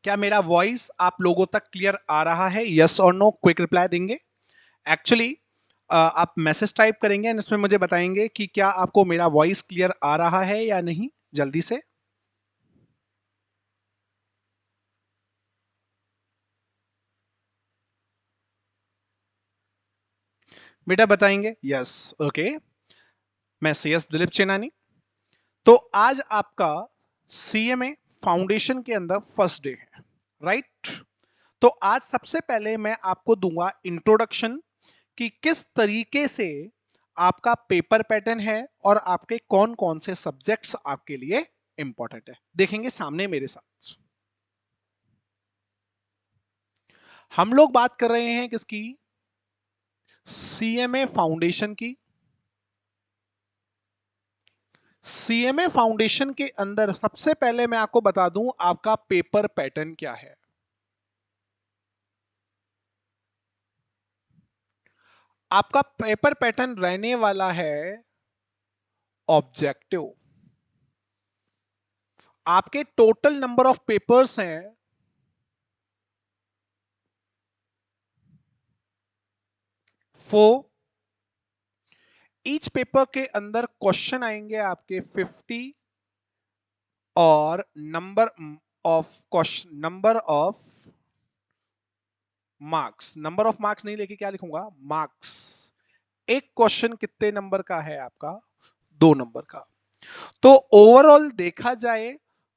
क्या मेरा वॉइस आप लोगों तक क्लियर आ रहा है? यस और नो क्विक रिप्लाई देंगे। एक्चुअली आप मैसेज टाइप करेंगे एंड इसमें मुझे बताएंगे कि क्या आपको मेरा वॉइस क्लियर आ रहा है या नहीं, जल्दी से। बेटा बताएंगे यस। ओके। मैं सीएस दिलीप चेनानी। तो आज आपका सीएमए फाउंडेशन के अंदर फर्स्ट डे है, राइट? तो आज सबसे पहले मैं आपको दूंगा इंट्रोडक्शन कि किस तरीके से आपका पेपर पैटर्न है और आपके कौन कौन से सब्जेक्ट्स आपके लिए इंपॉर्टेंट है। देखेंगे सामने मेरे साथ। हम लोग बात कर रहे हैं किसकी? सीएमए फाउंडेशन की। सीएमए फाउंडेशन के अंदर सबसे पहले मैं आपको बता दूं आपका पेपर पैटर्न क्या है। आपका पेपर पैटर्न रहने वाला है ऑब्जेक्टिव। आपके टोटल नंबर ऑफ पेपर्स हैं 4। ईच पेपर के अंदर क्वेश्चन आएंगे आपके 50 और number of marks. Number of marks नहीं लेके क्या लिखूंगा? मार्क्स। एक क्वेश्चन कितने नंबर का है आपका? 2 नंबर का। तो ओवरऑल देखा जाए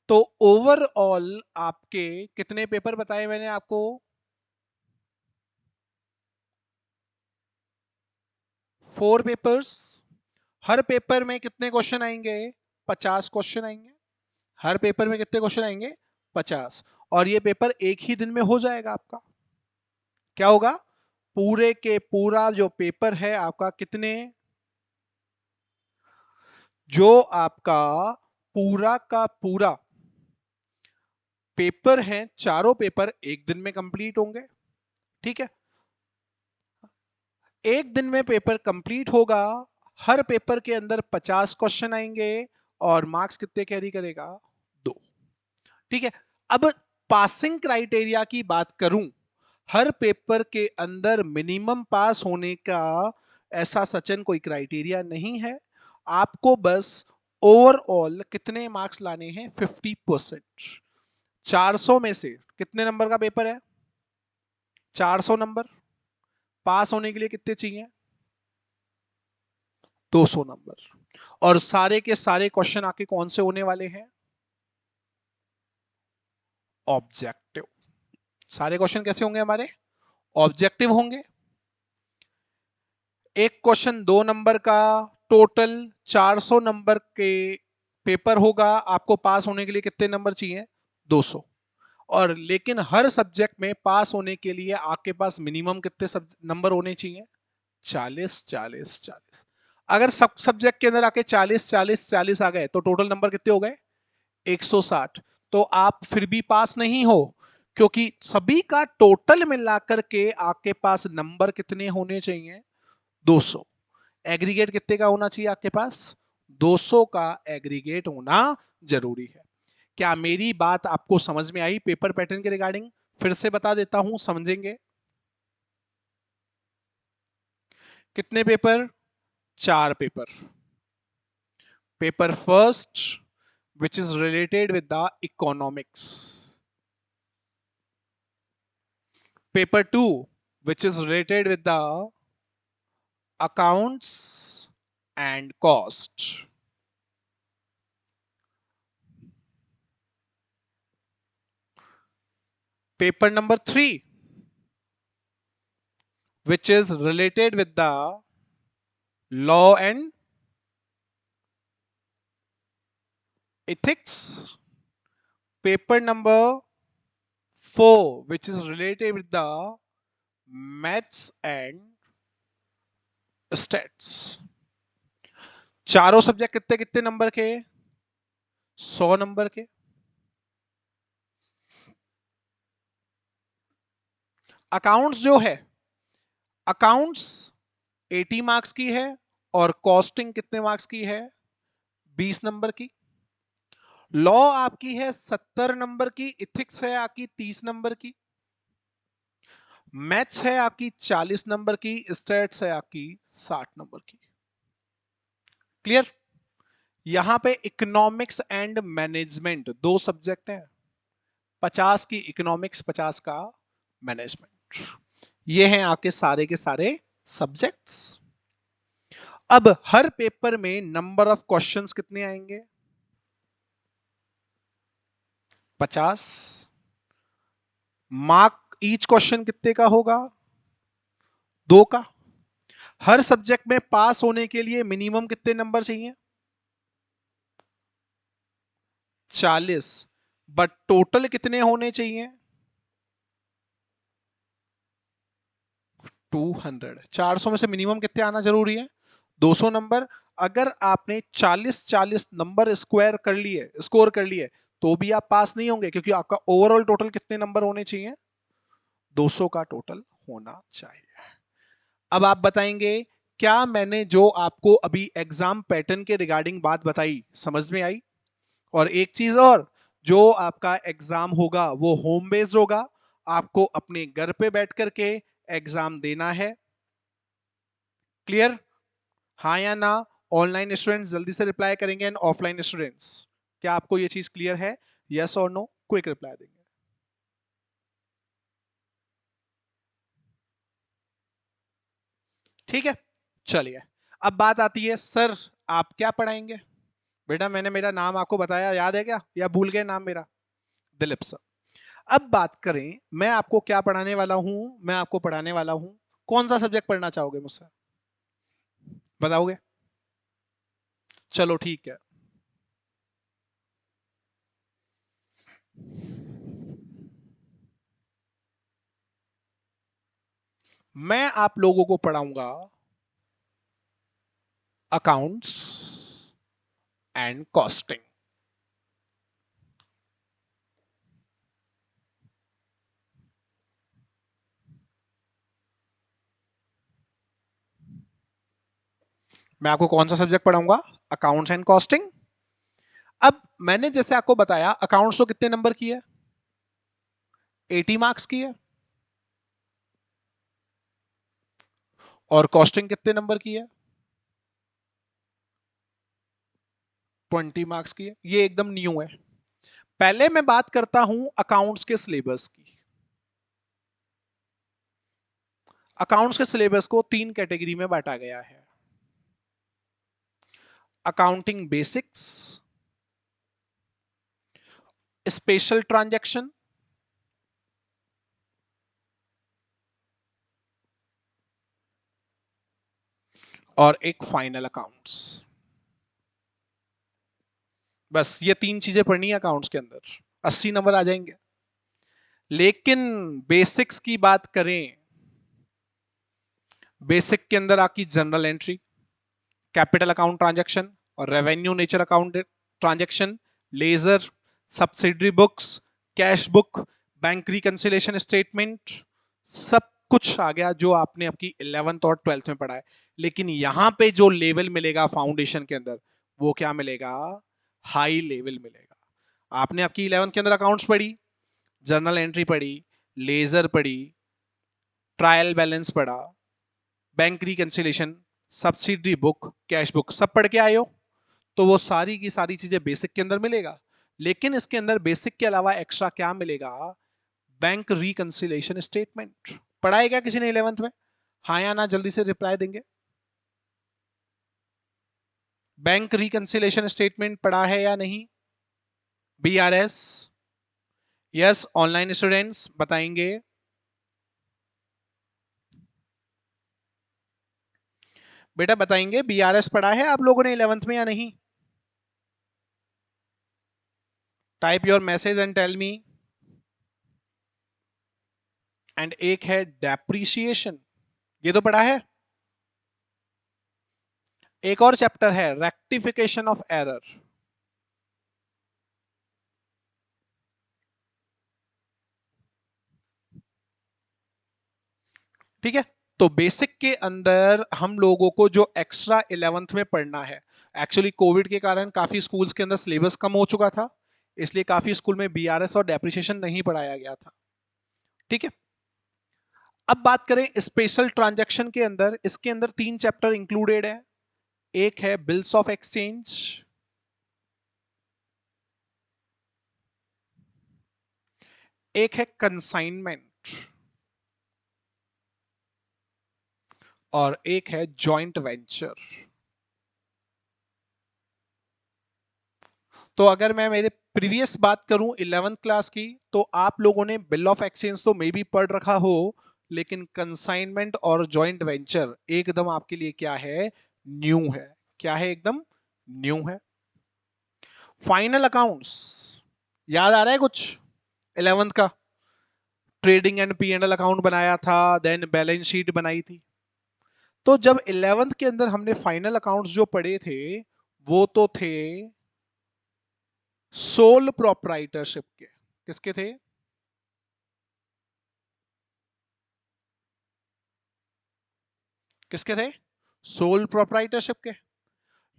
तो ओवरऑल आपके कितने पेपर बताए मैंने आपको? 4 पेपर्स। हर पेपर में कितने क्वेश्चन आएंगे? 50 क्वेश्चन आएंगे। हर पेपर में कितने क्वेश्चन आएंगे? 50। और ये पेपर एक ही दिन में हो जाएगा आपका। क्या होगा? पूरे के पूरा जो पेपर है आपका कितने, जो आपका पूरा का पूरा पेपर है, चारों पेपर एक दिन में कंप्लीट होंगे। ठीक है। एक दिन में पेपर कंप्लीट होगा। हर पेपर के अंदर 50 क्वेश्चन आएंगे और मार्क्स कितने कैरी करेगा? 2। ठीक है। अब पासिंग क्राइटेरिया की बात करूं, हर पेपर के अंदर मिनिमम पास होने का ऐसा सचिन कोई क्राइटेरिया नहीं है। आपको बस ओवरऑल कितने मार्क्स लाने हैं? 50%। 400 में से कितने नंबर का पेपर है? 400 नंबर। पास होने के लिए कितने चाहिए? 200 नंबर। और सारे के सारे क्वेश्चन आके कौन से होने वाले हैं? ऑब्जेक्टिव। सारे क्वेश्चन कैसे होंगे हमारे? ऑब्जेक्टिव होंगे। एक क्वेश्चन 2 नंबर का, टोटल 400 नंबर के पेपर होगा। आपको पास होने के लिए कितने नंबर चाहिए? 200। और लेकिन हर सब्जेक्ट में पास होने के लिए आपके पास मिनिमम कितने नंबर होने चाहिए? 40 40 40। अगर सब सब्जेक्ट के अंदर आके 40 40 40 आ गए तो टोटल नंबर कितने हो गए? 160। तो आप फिर भी पास नहीं हो, क्योंकि सभी का टोटल मिलाकर के आपके पास नंबर कितने होने चाहिए? 200। एग्रीगेट कितने का होना चाहिए आपके पास? 200 का एग्रीगेट होना जरूरी है। क्या मेरी बात आपको समझ में आई पेपर पैटर्न के रिगार्डिंग? फिर से बता देता हूं, समझेंगे। कितने paper? 4 paper. Paper first which is related with the economics. Paper 2 which is related with the accounts and cost. Paper number 3 which is related with the law and ethics. Paper number 4 which is related with the maths and stats. चारों subject कितने कितने number के? 100 number के। Accounts जो है, accounts 80 marks की है और कॉस्टिंग कितने मार्क्स की है? 20 नंबर की। लॉ आपकी है 70 नंबर की, इथिक्स है आपकी 30 नंबर की, मैथ्स है आपकी 40 नंबर की, स्टैट्स है आपकी 60 नंबर की। क्लियर? यहां पे इकोनॉमिक्स एंड मैनेजमेंट दो सब्जेक्ट हैं, 50 की इकोनॉमिक्स, 50 का मैनेजमेंट। ये हैं आपके सारे के सारे सब्जेक्ट्स। अब हर पेपर में नंबर ऑफ क्वेश्चंस कितने आएंगे? 50। मार्क ईच क्वेश्चन कितने का होगा? 2 का। हर सब्जेक्ट में पास होने के लिए मिनिमम कितने नंबर चाहिए? 40। बट टोटल कितने होने चाहिए? 200। 400 में से मिनिमम कितने आना जरूरी है? 200 नंबर। अगर आपने 40-40 नंबर स्क्वायर कर लिए, स्कोर कर लिए, तो भी आप पास नहीं होंगे, क्योंकि आपका ओवरऑल टोटल कितने नंबर होने चाहिए? 200 का टोटल होना चाहिए। अब आप बताएंगे, क्या मैंने जो आपको अभी एग्जाम पैटर्न के रिगार्डिंग बात बताई समझ में आई? और एक चीज और, जो आपका एग्जाम होगा वो होम बेस्ड होगा, आपको अपने घर पे बैठ करके एग्जाम देना है। क्लियर? हाँ या ना? ऑनलाइन स्टूडेंट्स जल्दी से रिप्लाई करेंगे एंड ऑफलाइन स्टूडेंट्स, क्या आपको ये चीज क्लियर है? यस और नो, क्विक रिप्लाई देंगे। ठीक है, चलिए। अब बात आती है, सर आप क्या पढ़ाएंगे? बेटा मैंने मेरा नाम आपको बताया, याद है क्या, या भूल गए नाम मेरा? दिलीप सर। अब बात करें, मैं आपको क्या पढ़ाने वाला हूं? मैं आपको पढ़ाने वाला हूं, कौन सा सब्जेक्ट पढ़ना चाहोगे मुझसे? बताओगे? चलो ठीक है। मैं आप लोगों को पढ़ाऊंगा अकाउंट्स एंड कॉस्टिंग। मैं आपको कौन सा सब्जेक्ट पढ़ाऊंगा? Accounts and costing. अब मैंने जैसे आपको बताया, अकाउंट्स तो कितने नंबर की है? 80 मार्क्स की है। और कॉस्टिंग कितने नंबर की है? 20 मार्क्स की है। ये एकदम न्यू है। पहले मैं बात करता हूं अकाउंट्स के सिलेबस की। अकाउंट्स के सिलेबस को 3 कैटेगरी में बांटा गया है: अकाउंटिंग बेसिक्स, स्पेशल ट्रांजैक्शन, और एक फाइनल अकाउंट्स। बस ये 3 चीजें पढ़नी है अकाउंट्स के अंदर, 80 नंबर आ जाएंगे। लेकिन बेसिक्स की बात करें, बेसिक के अंदर आपकी journal entry, capital account transaction और revenue nature account transaction, ledger, subsidiary books, cash book, bank reconciliation statement, सब कुछ आ गया जो आपने आपकी 11th और 12th में पढ़ा है। लेकिन यहां पे जो लेवल मिलेगा फाउंडेशन के अंदर, वो क्या मिलेगा? हाई लेवल मिलेगा। आपने आपकी 11th के अंदर अकाउंट्स पढ़ी, जर्नल एंट्री पढ़ी, लेजर पढ़ी, ट्रायल बैलेंस पढ़ा, bank reconciliation, subsidy book, cash book, सब पढ़ के आए हो, तो वो सारी की सारी चीजें बेसिक के अंदर मिलेगा। लेकिन इसके अंदर बेसिक के अलावा एक्स्ट्रा क्या मिलेगा? Bank reconciliation statement. पढ़ा है क्या किसी ने 11th में? हाँ या ना जल्दी से रिप्लाई देंगे। बैंक रिकंसिलेशन स्टेटमेंट पढ़ा है या नहीं? बीआरएस। यस, ऑनलाइन स्टूडेंट्स बताएंगे। बेटा बताएंगे, बीआरएस पढ़ा है आप लोगों ने 11th में या नहीं? Type your message and tell me. And एक है डेप्रिसिएशन, ये तो पढ़ा है। एक और चैप्टर है रेक्टिफिकेशन ऑफ एरर। ठीक है, तो बेसिक के अंदर हम लोगों को जो एक्स्ट्रा 11th में पढ़ना है, एक्चुअली कोविड के कारण काफी स्कूल्स के अंदर सिलेबस कम हो चुका था, इसलिए काफी स्कूल में बीआरएस और डेप्रिसिएशन नहीं पढ़ाया गया था। ठीक है, अब बात करें स्पेशल ट्रांजैक्शन के अंदर, इसके अंदर 3 चैप्टर इंक्लूडेड है। एक है बिल्स ऑफ एक्सचेंज, एक है कंसाइनमेंट और एक है जॉइंट वेंचर। तो अगर मैं मेरे प्रीवियस बात करूं 11th क्लास की, तो आप लोगों ने बिल ऑफ एक्सचेंज तो मे भी पढ़ रखा हो, लेकिन कंसाइनमेंट और जॉइंट वेंचर एकदम आपके लिए क्या है, न्यू है। क्या है, एकदम न्यू है। फाइनल अकाउंट्स याद आ रहा है कुछ 11th का? Trading and P and L account बनाया था, देन बैलेंस शीट बनाई थी। तो जब 11th के अंदर हमने फाइनल अकाउंट्स जो पढ़े थे, वो तो थे सोल प्रोप्राइटरशिप के। किसके थे? किसके थे? सोल प्रोप्राइटरशिप के।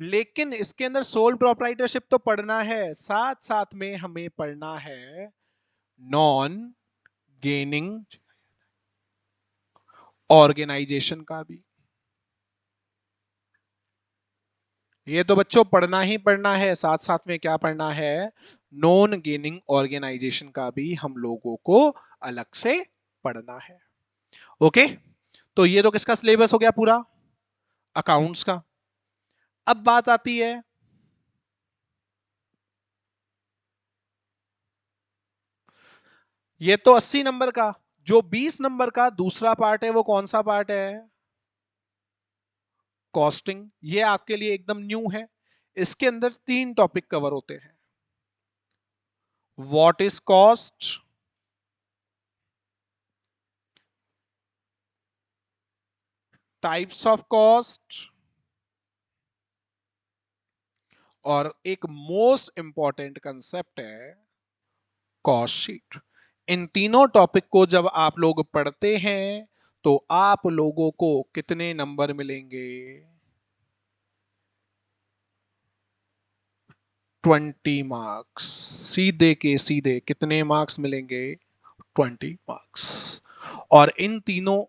लेकिन इसके अंदर सोल प्रोप्राइटरशिप तो पढ़ना है, साथ साथ में हमें पढ़ना है नॉन गेनिंग ऑर्गेनाइजेशन का भी। ये तो बच्चों पढ़ना ही पढ़ना है, साथ साथ में क्या पढ़ना है, नॉन गेनिंग ऑर्गेनाइजेशन का भी हम लोगों को अलग से पढ़ना है। ओके, तो ये तो किसका सिलेबस हो गया पूरा, अकाउंट्स का। अब बात आती है ये तो 80 नंबर का, जो 20 नंबर का दूसरा पार्ट है वो कौन सा पार्ट है, कॉस्टिंग। ये आपके लिए एकदम न्यू है। इसके अंदर 3 टॉपिक कवर होते हैं। What is cost, types of cost, और एक मोस्ट इंपॉर्टेंट कंसेप्ट है कॉस्ट शीट। इन तीनों टॉपिक को जब आप लोग पढ़ते हैं तो आप लोगों को कितने नंबर मिलेंगे, 20 मार्क्स। सीधे के सीधे कितने मार्क्स मिलेंगे, 20 मार्क्स। और इन तीनों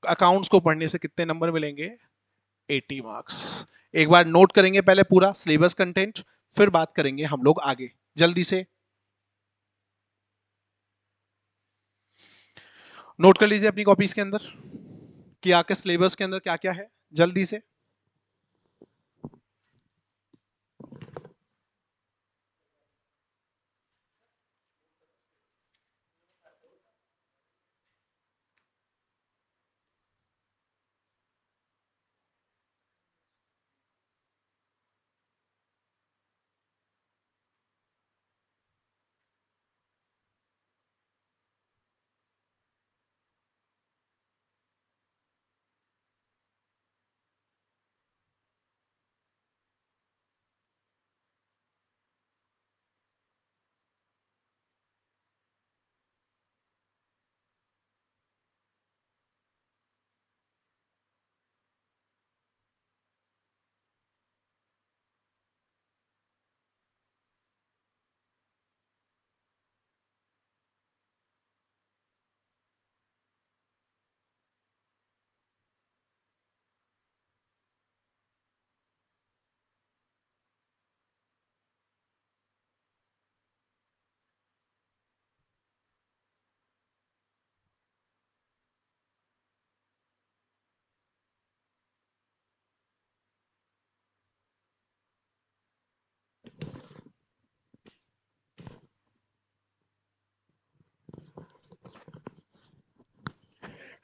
अकाउंट्स को पढ़ने से कितने नंबर मिलेंगे, 80 मार्क्स। एक बार नोट करेंगे पहले पूरा सिलेबस कंटेंट, फिर बात करेंगे हम लोग आगे। जल्दी से नोट कर लीजिए अपनी कॉपीज के अंदर कि आपके सिलेबस के अंदर क्या क्या है, जल्दी से।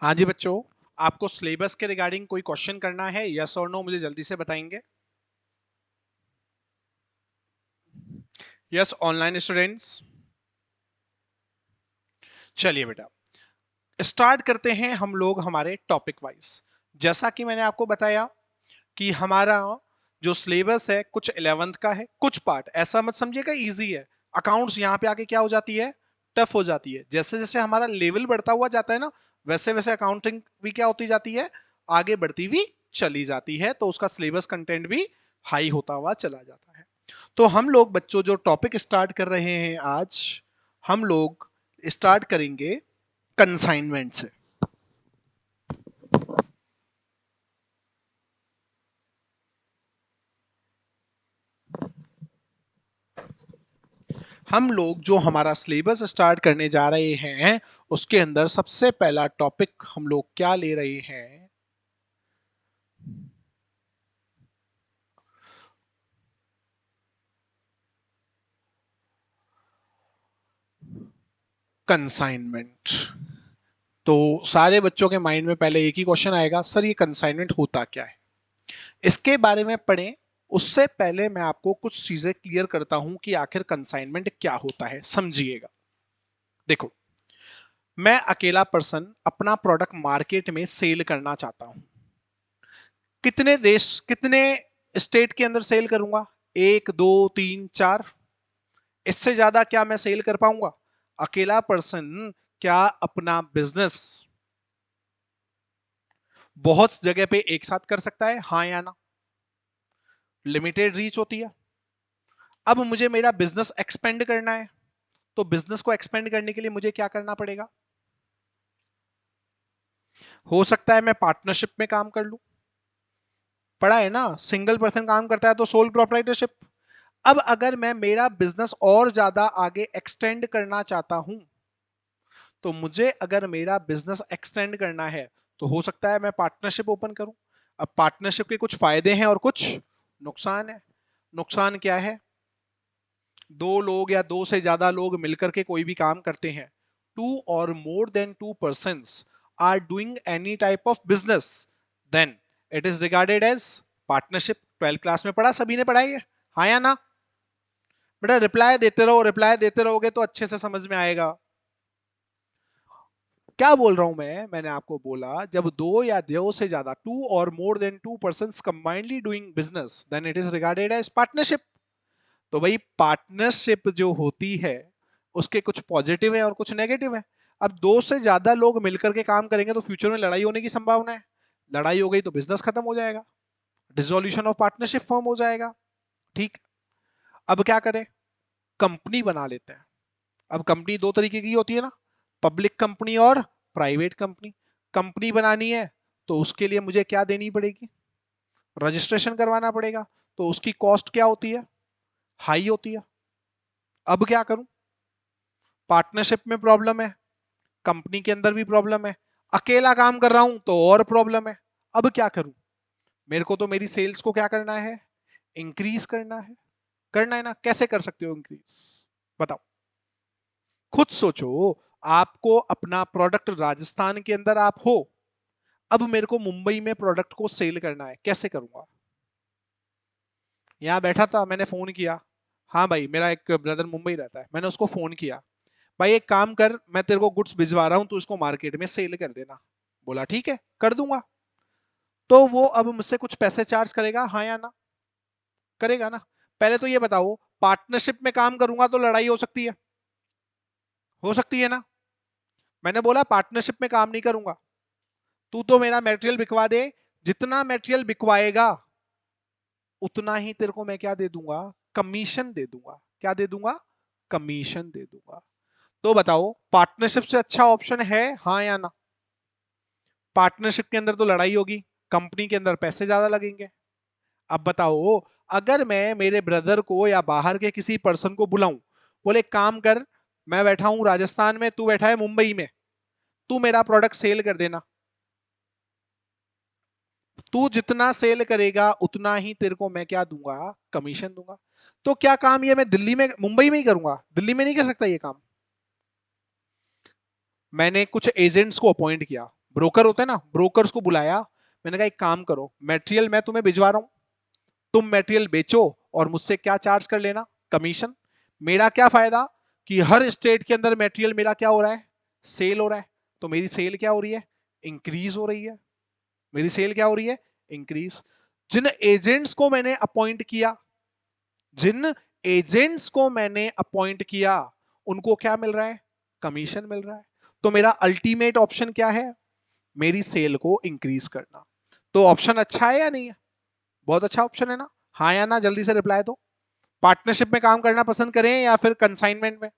हाँ जी बच्चों, आपको सिलेबस के रिगार्डिंग कोई क्वेश्चन करना है, यस और नो, मुझे जल्दी से बताएंगे। यस ऑनलाइन स्टूडेंट्स, चलिए बेटा स्टार्ट करते हैं हम लोग हमारे टॉपिक वाइज। जैसा कि मैंने आपको बताया कि हमारा जो सिलेबस है कुछ 11th का है, कुछ पार्ट ऐसा मत समझिएगा इजी है। अकाउंट्स यहाँ पे आके क्या हो जाती है, टफ हो जाती है। जैसे जैसे हमारा लेवल बढ़ता हुआ जाता है ना, वैसे वैसे अकाउंटिंग भी क्या होती जाती है, आगे बढ़ती हुई चली जाती है, तो उसका सिलेबस कंटेंट भी हाई होता हुआ चला जाता है। तो हम लोग बच्चों जो टॉपिक स्टार्ट कर रहे हैं आज, हम लोग स्टार्ट करेंगे कंसाइनमेंट से। हम लोग जो हमारा सिलेबस स्टार्ट करने जा रहे हैं उसके अंदर सबसे पहला टॉपिक हम लोग क्या ले रहे हैं? कंसाइनमेंट। तो सारे बच्चों के माइंड में पहले एक ही क्वेश्चन आएगा, सर ये कंसाइनमेंट होता क्या है? इसके बारे में पढ़ें उससे पहले मैं आपको कुछ चीजें क्लियर करता हूं कि आखिर कंसाइनमेंट क्या होता है, समझिएगा। देखो, मैं अकेला पर्सन अपना प्रोडक्ट मार्केट में सेल करना चाहता हूं। कितने देश, कितने स्टेट के अंदर सेल करूंगा? एक, दो, तीन, चार? इससे ज्यादा क्या मैं सेल कर पाऊंगा? अकेला पर्सन क्या अपना बिजनेस बहुत जगह पे एक साथ कर सकता है, हाँ या ना? लिमिटेड रीच होती है। अब मुझे मेरा बिजनेस एक्सपेंड करना है, तो बिजनेस को एक्सपेंड करने के लिए मुझे क्या करना पड़ेगा? हो सकता है मैं पार्टनरशिप में काम कर लूं। पढ़ा है ना, सिंगल पर्सन काम करता है तो सोल प्रोप्राइटरशिप। अब अगर मैं मेरा बिजनेस और ज्यादा आगे एक्सटेंड करना चाहता हूं, तो मुझे अगर मेरा बिजनेस एक्सटेंड करना है तो हो सकता है मैं पार्टनरशिप ओपन करूं। अब पार्टनरशिप के कुछ फायदे हैं और कुछ नुकसान है। नुकसान क्या है? दो लोग या दो से ज्यादा लोग मिलकर के कोई भी काम करते हैं, टू और more than two persons are doing any type of business, then it is regarded as partnership. 12th class में पढ़ा, सभी ने पढ़ा है, हाँ या ना? बेटा रिप्लाई देते रहो, रिप्लाई देते रहोगे तो अच्छे से समझ में आएगा। क्या बोल रहा हूं मैं? मैंने आपको बोला जब दो या दो से ज्यादा, टू और more than two persons combinely doing business, then it is regarded as partnership. तो भाई पार्टनरशिप जो होती है उसके कुछ पॉजिटिव है और कुछ नेगेटिव है। अब दो से ज्यादा लोग मिलकर के काम करेंगे तो फ्यूचर में लड़ाई होने की संभावना है। लड़ाई हो गई तो बिजनेस खत्म हो जाएगा, डिसोल्यूशन ऑफ पार्टनरशिप फॉर्म हो जाएगा। ठीक। अब क्या करें? कंपनी बना लेते हैं। अब कंपनी दो तरीके की होती है ना, पब्लिक कंपनी और प्राइवेट कंपनी। कंपनी बनानी है तो उसके लिए मुझे क्या देनी पड़ेगी? रजिस्ट्रेशन करवाना पड़ेगा। तो उसकी कॉस्ट क्या होती है? हाई होती है। अब क्या करूं? पार्टनरशिप में प्रॉब्लम है, कंपनी के अंदर भी प्रॉब्लम है, अकेला काम कर रहा हूं तो और प्रॉब्लम है। अब क्या करूं? मेरे को तो मेरी सेल्स को क्या करना है? इंक्रीज करना है। करना है ना? कैसे कर सकते हो इंक्रीज? बताओ, खुद सोचो। आपको अपना प्रोडक्ट राजस्थान के अंदर आप हो, अब मेरे को मुंबई में प्रोडक्ट को सेल करना है, कैसे करूंगा? यहां बैठा था, मैंने फोन किया। हाँ भाई, मेरा एक ब्रदर मुंबई रहता है, मैंने उसको फोन किया, भाई एक काम कर, मैं तेरे को गुड्स भिजवा रहा हूं, तू इसको मार्केट में सेल कर देना। बोला ठीक है, कर दूंगा। तो वो अब मुझसे कुछ पैसे चार्ज करेगा, हाँ या ना? करेगा ना? पहले तो ये बताओ, पार्टनरशिप में काम करूंगा तो लड़ाई हो सकती है? हो सकती है ना? मैंने बोला पार्टनरशिप में काम नहीं करूंगा, तू तो मेरा मटेरियल बिकवा दे, जितना मटेरियल बिकवाएगा उतना ही तेरे को मैं क्या दे दूंगा? कमीशन दे दूंगा। क्या दे दूंगा? कमीशन दे दूंगा। तो बताओ, पार्टनरशिप से अच्छा ऑप्शन है, हाँ या ना? पार्टनरशिप के अंदर तो लड़ाई होगी, कंपनी के अंदर पैसे ज्यादा लगेंगे। अब बताओ, अगर मैं मेरे ब्रदर को या बाहर के किसी पर्सन को बुलाऊं, बोले काम कर, मैं बैठा हूं राजस्थान में, तू बैठा है मुंबई में, तू मेरा प्रोडक्ट सेल कर देना। तू जितना सेल करेगा उतना ही तेरे को मैं क्या दूंगा? कमीशन दूंगा। तो क्या काम ये मैं दिल्ली में, मुंबई में ही करूंगा? दिल्ली में नहीं कर सकता ये काम? मैंने कुछ एजेंट्स को अपॉइंट किया, ब्रोकर होते हैं ना, ब्रोकर्स को बुलाया। मैंने कहा एक काम करो, मटेरियल मैं तुम्हें भिजवा रहा हूं, तुम मटेरियल बेचो और मुझसे क्या चार्ज कर लेना? कमीशन। मेरा क्या फायदा कि हर स्टेट के अंदर मटेरियल मेरा क्या हो रहा है? सेल हो रहा है। तो मेरी सेल क्या हो रही है? इंक्रीज हो रही है। मेरी सेल क्या हो रही है? इंक्रीज। जिन एजेंट्स को मैंने अपॉइंट किया, जिन एजेंट्स को मैंने अपॉइंट किया, उनको क्या मिल रहा है? कमीशन मिल रहा है। तो मेरा अल्टीमेट ऑप्शन क्या है? मेरी सेल को इंक्रीज करना। तो ऑप्शन अच्छा है या नहीं है? बहुत अच्छा ऑप्शन है ना? हाँ या ना? जल्दी से रिप्लाई दो। पार्टनरशिप में काम करना पसंद करें या फिर कंसाइनमेंट में?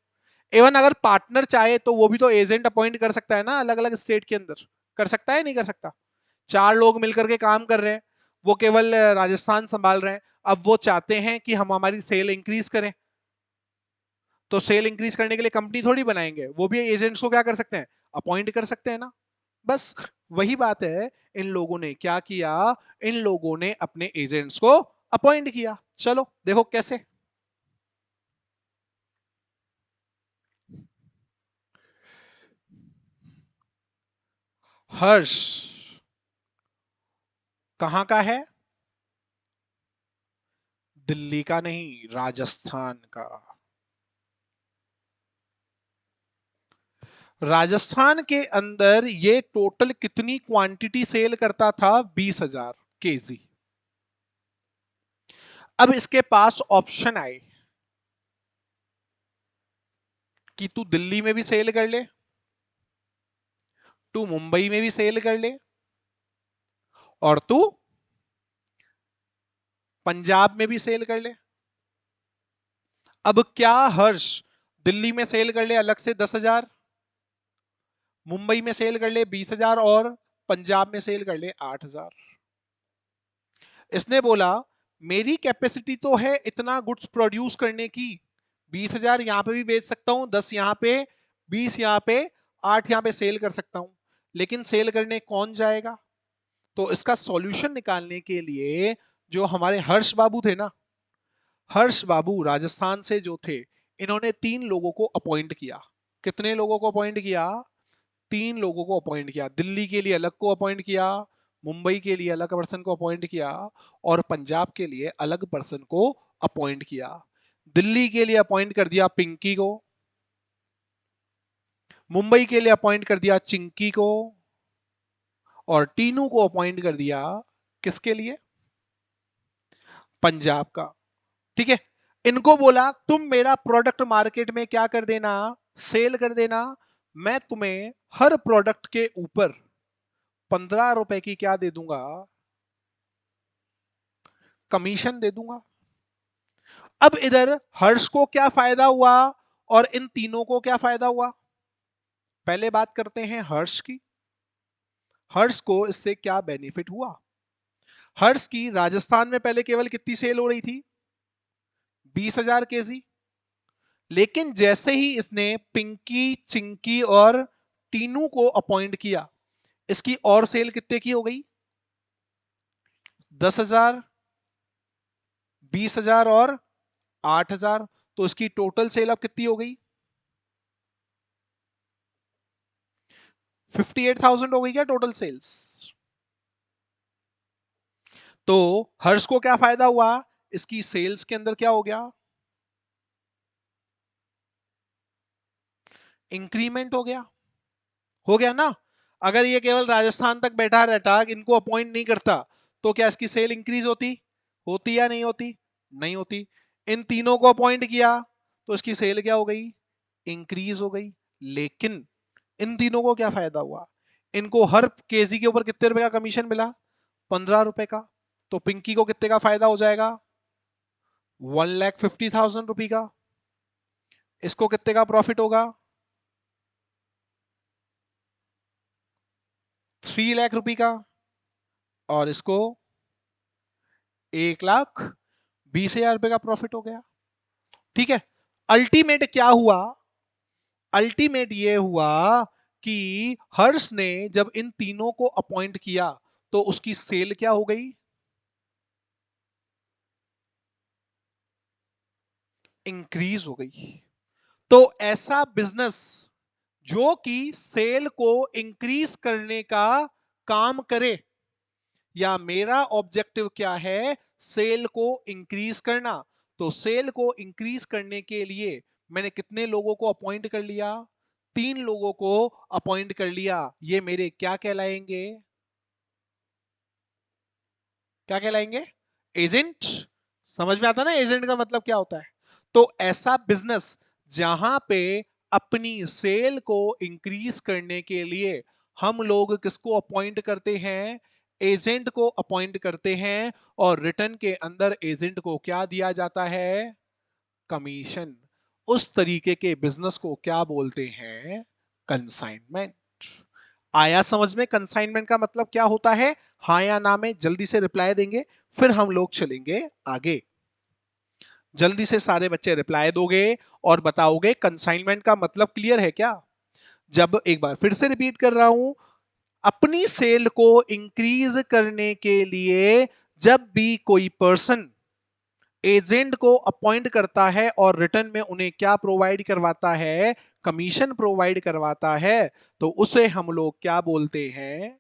इवन अगर पार्टनर चाहे तो वो भी तो एजेंट अपॉइंट कर सकता है ना, अलग अलग स्टेट के अंदर। कर सकता है नहीं कर सकता? 4 लोग मिलकर के काम कर रहे हैं, वो केवल राजस्थान संभाल रहे हैं। अब वो चाहते हैं कि हम हमारी सेल इंक्रीज करें, तो सेल इंक्रीज करने के लिए कंपनी थोड़ी बनाएंगे, वो भी एजेंट्स को क्या कर सकते हैं, अपॉइंट कर सकते हैं ना। बस वही बात है, इन लोगों ने क्या किया, इन लोगों ने अपने एजेंट्स को अपॉइंट किया। चलो देखो कैसे। हर्ष कहां का है? दिल्ली का नहीं, राजस्थान का। राजस्थान के अंदर ये टोटल कितनी क्वांटिटी सेल करता था? 20,000 केजी। अब इसके पास ऑप्शन आए कि तू दिल्ली में भी सेल कर ले, तू मुंबई में भी सेल कर ले, और तू पंजाब में भी सेल कर ले। अब क्या हर्ष दिल्ली में सेल कर ले अलग से 10,000, मुंबई में सेल कर ले 20,000, और पंजाब में सेल कर ले 8,000? इसने बोला मेरी कैपेसिटी तो है इतना गुड्स प्रोड्यूस करने की, 20,000 यहां पे भी बेच सकता हूं, 10 यहां पे, 20 यहां पे, 8 यहां पे सेल कर सकता हूं, लेकिन सेल करने कौन जाएगा? तो इसका सॉल्यूशन निकालने के लिए जो हमारे हर्ष बाबू थे ना, हर्ष बाबू राजस्थान से जो थे, इन्होंने 3 लोगों को अपॉइंट किया। कितने लोगों को अपॉइंट किया? 3 लोगों को अपॉइंट किया। दिल्ली के लिए अलग को अपॉइंट किया, मुंबई के लिए अलग पर्सन को अपॉइंट किया, और पंजाब के लिए अलग पर्सन को अपॉइंट किया। दिल्ली के लिए अपॉइंट कर दिया पिंकी को, मुंबई के लिए अपॉइंट कर दिया चिंकी को, और टीनू को अपॉइंट कर दिया किसके लिए? पंजाब का। ठीक है। इनको बोला तुम मेरा प्रोडक्ट मार्केट में क्या कर देना, सेल कर देना। मैं तुम्हें हर प्रोडक्ट के ऊपर 15 रुपए की क्या दे दूंगा, कमीशन दे दूंगा। अब इधर हर्ष को क्या फायदा हुआ और इन तीनों को क्या फायदा हुआ? पहले बात करते हैं हर्ष की। हर्ष को इससे क्या बेनिफिट हुआ? हर्ष की राजस्थान में पहले केवल कितनी सेल हो रही थी? 20,000 केजी। लेकिन जैसे ही इसने पिंकी, चिंकी और टीनू को अपॉइंट किया, इसकी और सेल कितने की हो गई? 10,000, 20,000 और 8,000। तो इसकी टोटल सेल अब कितनी हो गई? 58,000 हो गई क्या टोटल सेल्स? तो हर्ष को क्या फायदा हुआ? इसकी सेल्स के अंदर क्या हो गया? इंक्रीमेंट हो गया। हो गया ना। अगर ये केवल राजस्थान तक बैठा रहता, इनको अपॉइंट नहीं करता, तो क्या इसकी सेल इंक्रीज होती? होती या नहीं होती? नहीं होती। इन तीनों को अपॉइंट किया तो इसकी सेल क्या हो गई? इंक्रीज हो गई। लेकिन इन तीनों को क्या फायदा हुआ? इनको हर केजी के ऊपर कितने रुपए का कमीशन मिला? 15 रुपए का। तो पिंकी को कितने का फायदा हो जाएगा? 1,50,000 रुपए का। इसको कितने का प्रॉफिट होगा? 3 लाख रुपए का। और इसको 1,20,000 रुपए का प्रॉफिट हो गया। ठीक है। अल्टीमेट क्या हुआ? अल्टीमेट ये हुआ कि हर्ष ने जब इन तीनों को अपॉइंट किया तो उसकी सेल क्या हो गई? इंक्रीज हो गई। तो ऐसा बिजनेस जो कि सेल को इंक्रीज करने का काम करे, या मेरा ऑब्जेक्टिव क्या है, सेल को इंक्रीज करना, तो सेल को इंक्रीज करने के लिए मैंने कितने लोगों को अपॉइंट कर लिया? 3 लोगों को अपॉइंट कर लिया। ये मेरे क्या कहलाएंगे? क्या कहलाएंगे? एजेंट। समझ में आता ना एजेंट का मतलब क्या होता है? तो ऐसा बिजनेस जहां पे अपनी सेल को इंक्रीज करने के लिए हम लोग किसको अपॉइंट करते हैं? एजेंट को अपॉइंट करते हैं। और रिटर्न के अंदर एजेंट को क्या दिया जाता है? कमीशन, उस तरीके के बिजनेस को क्या बोलते हैं? कंसाइनमेंट। आया समझ में कंसाइनमेंट का मतलब क्या होता है? हाँ या ना में जल्दी से रिप्लाई देंगे, फिर हम लोग चलेंगे आगे। जल्दी से सारे बच्चे रिप्लाई दोगे और बताओगे कंसाइनमेंट का मतलब क्लियर है क्या? जब एक बार फिर से रिपीट कर रहा हूं, अपनी सेल को इंक्रीज करने के लिए जब भी कोई पर्सन एजेंट को अपॉइंट करता है और रिटर्न में उन्हें क्या प्रोवाइड करवाता है? कमीशन प्रोवाइड करवाता है, तो उसे हम लोग क्या बोलते हैं?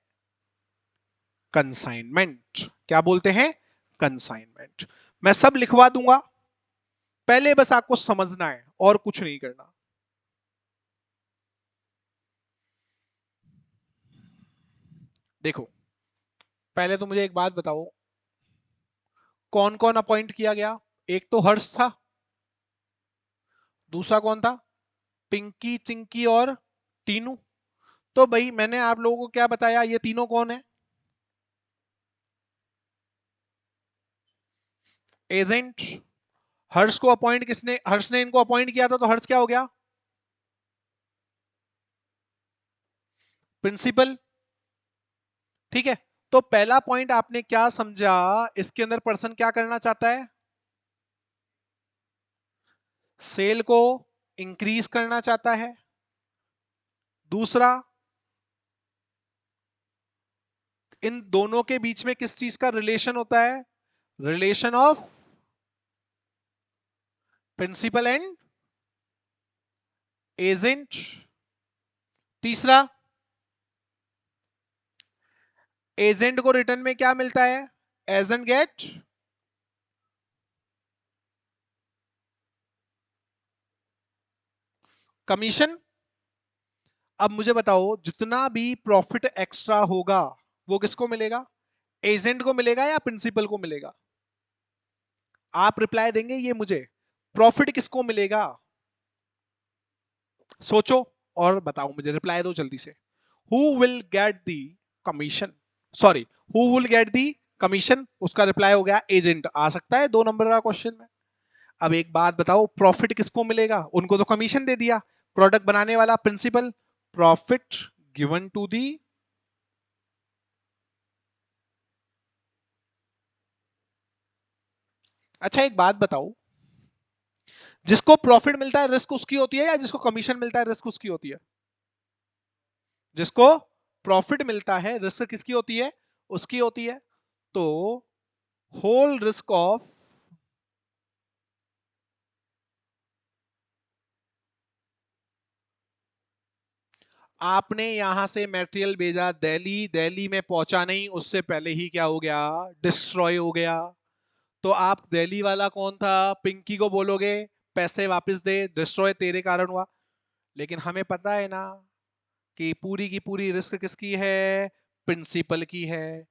कंसाइनमेंट। क्या बोलते हैं? कंसाइनमेंट। मैं सब लिखवा दूंगा, पहले बस आपको समझना है और कुछ नहीं करना। देखो, पहले तो मुझे एक बात बताओ, कौन कौन अपॉइंट किया गया? एक तो हर्ष था, दूसरा कौन था? पिंकी, चिंकी और टीनू। तो भाई मैंने आप लोगों को क्या बताया, ये तीनों कौन है? एजेंट। हर्ष को अपॉइंट किसने, हर्ष ने इनको अपॉइंट किया था, तो हर्ष क्या हो गया? प्रिंसिपल। ठीक है। तो पहला पॉइंट आपने क्या समझा, इसके अंदर पर्सन क्या करना चाहता है? सेल को इंक्रीज करना चाहता है। दूसरा, इन दोनों के बीच में किस चीज का रिलेशन होता है? Relation of principal and agent. तीसरा, एजेंट को रिटर्न में क्या मिलता है? Agent get commission. अब मुझे बताओ, जितना भी प्रॉफिट एक्स्ट्रा होगा वो किसको मिलेगा? एजेंट को मिलेगा या प्रिंसिपल को मिलेगा? आप रिप्लाई देंगे ये मुझे, प्रॉफिट किसको मिलेगा? सोचो और बताओ मुझे, रिप्लाई दो जल्दी से। Who will get the commission? Sorry, who will get the commission, उसका रिप्लाई हो गया एजेंट। आ सकता है 2 नंबर का क्वेश्चन में। अब एक बात बताओ, प्रॉफिट किसको मिलेगा? उनको तो कमीशन दे दिया, प्रोडक्ट बनाने वाला principal. Profit given to the. अच्छा एक बात बताओ, जिसको प्रॉफिट मिलता है रिस्क उसकी होती है या जिसको कमीशन मिलता है रिस्क उसकी होती है? जिसको प्रॉफिट मिलता है रिस्क किसकी होती है? उसकी होती है। तो होल रिस्क ऑफ, आपने यहां से मटेरियल भेजा दिल्ली, दिल्ली में पहुंचा नहीं उससे पहले ही क्या हो गया? डिस्ट्रॉय हो गया। तो आप दिल्ली वाला कौन था? पिंकी को बोलोगे पैसे वापस दे, डिस्ट्रॉय तेरे कारण हुआ। लेकिन हमें पता है ना कि पूरी की पूरी रिस्क किसकी है? प्रिंसिपल की है।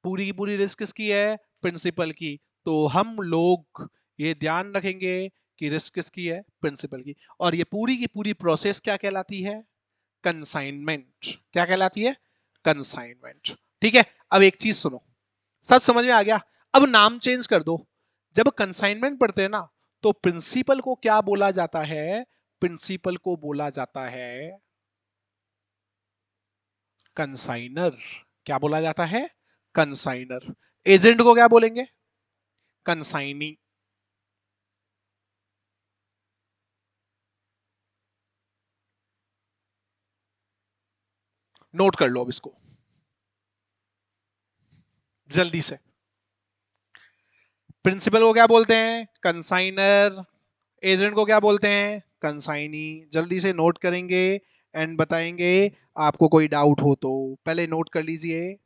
पूरी की पूरी रिस्क किसकी है? प्रिंसिपल की। तो हम लोग ये ध्यान रखेंगे कि रिस्क किसकी है? प्रिंसिपल की। और ये पूरी की पूरी प्रोसेस क्या कहलाती है? कंसाइनमेंट। क्या कहलाती है? कंसाइनमेंट। ठीक है। अब एक चीज सुनो, सब समझ में आ गया? अब नाम चेंज कर दो। जब कंसाइनमेंट पढ़ते हैं ना, तो प्रिंसिपल को क्या बोला जाता है? प्रिंसिपल को बोला जाता है कंसाइनर। क्या बोला जाता है? कंसाइनर। एजेंट को क्या बोलेंगे? कंसाइनी। नोट कर लो अब इसको जल्दी से। प्रिंसिपल को क्या बोलते हैं? कंसाइनर। एजेंट को क्या बोलते हैं? कंसाइनी। जल्दी से नोट करेंगे एंड बताएंगे। आपको कोई डाउट हो तो पहले नोट कर लीजिए।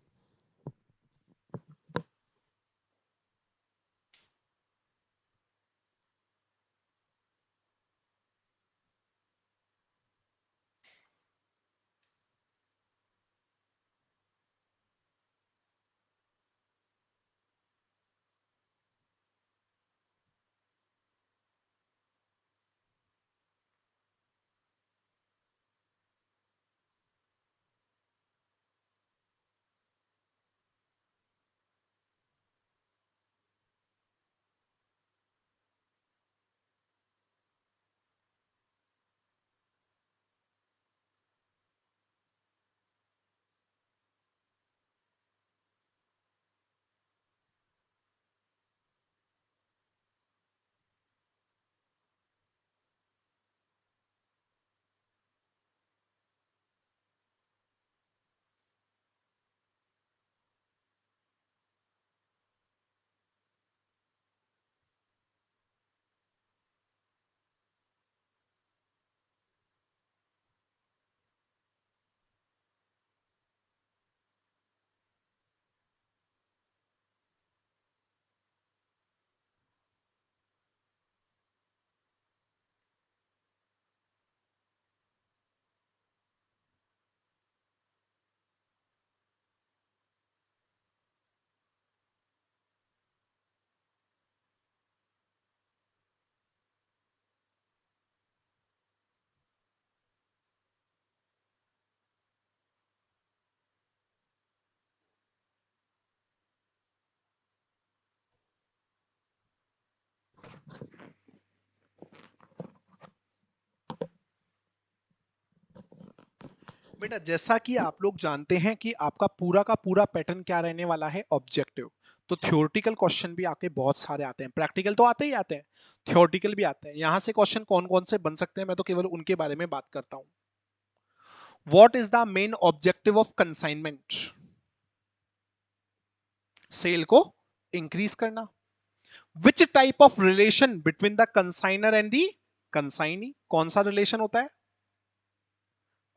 बेटा जैसा कि आप लोग जानते हैं कि आपका पूरा का पूरा पैटर्न क्या रहने वाला है, ऑब्जेक्टिव। तो थ्योरेटिकल क्वेश्चन भी आपके बहुत सारे आते हैं, प्रैक्टिकल तो आते ही आते हैं, थ्योरेटिकल भी आते हैं। यहां से क्वेश्चन कौन कौन से बन सकते हैं, मैं तो केवल उनके बारे में बात करता हूं। What is the main objective of consignment? Sale को इंक्रीज करना। Which type of relation between the consignor and the consignee? कौन सा रिलेशन होता है?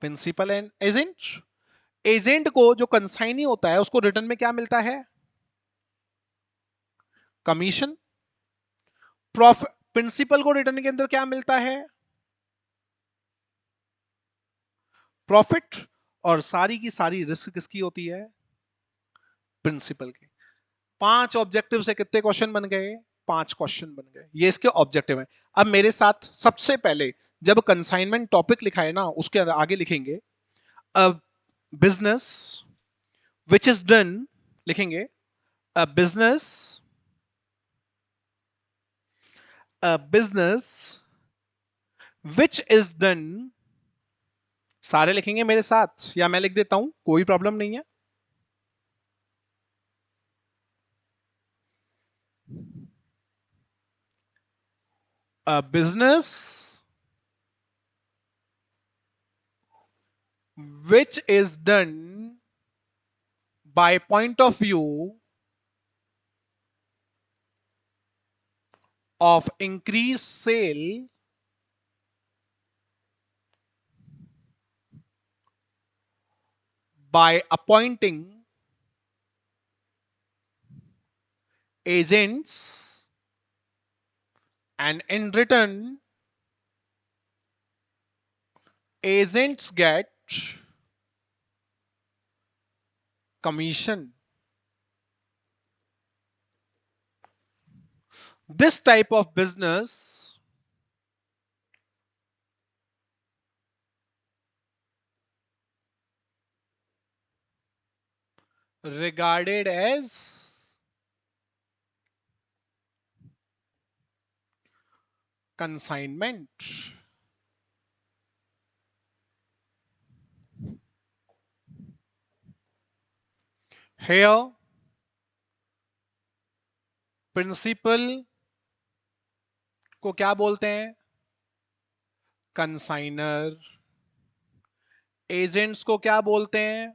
Principal and agent. एजेंट को जो कंसाइनी होता है उसको रिटर्न में क्या मिलता है? कमीशन। प्रॉफिट। प्रिंसिपल को रिटर्न के अंदर क्या मिलता है? प्रॉफिट। और सारी की सारी रिस्क किसकी होती है? प्रिंसिपल की। 5 ऑब्जेक्टिव से कितने क्वेश्चन बन गए? 5 क्वेश्चन बन गए। ये इसके ऑब्जेक्टिव है। अब मेरे साथ सबसे पहले जब कंसाइनमेंट टॉपिक लिखा है ना, उसके आगे लिखेंगे a business which is done, लिखेंगे a business which is done. सारे लिखेंगे मेरे साथ या मैं लिख देता हूं, कोई प्रॉब्लम नहीं है। A business which is done by point of view of increased sale by appointing agents, and in return agents get commission. This type of business regarded as consignment. Here principal को क्या बोलते हैं? Consignor. Agents को क्या बोलते हैं?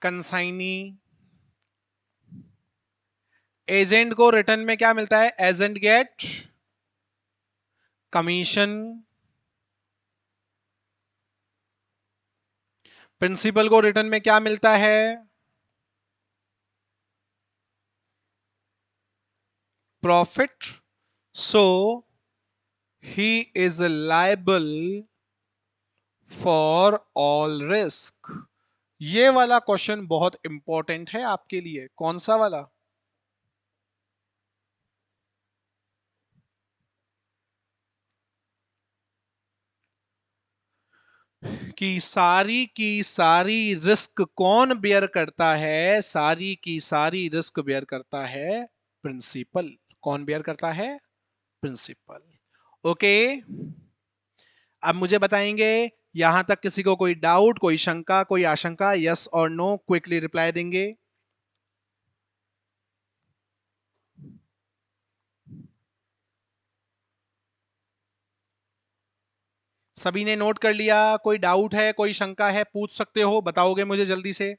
Consignee. Agent को return में क्या मिलता है? Agent get commission. प्रिंसिपल को रिटर्न में क्या मिलता है? Profit. So he is liable for all risk. ये वाला क्वेश्चन बहुत इंपॉर्टेंट है आपके लिए। कौन सा वाला? की सारी रिस्क कौन बेयर करता है? सारी की सारी रिस्क बेयर करता है प्रिंसिपल। कौन बेयर करता है? प्रिंसिपल। ओके। अब मुझे बताएंगे, यहां तक किसी को कोई डाउट, कोई शंका, कोई आशंका? यस और नो क्विकली रिप्लाई देंगे। सभी ने नोट कर लिया? कोई डाउट है, कोई शंका है, पूछ सकते हो, बताओगे मुझे जल्दी से।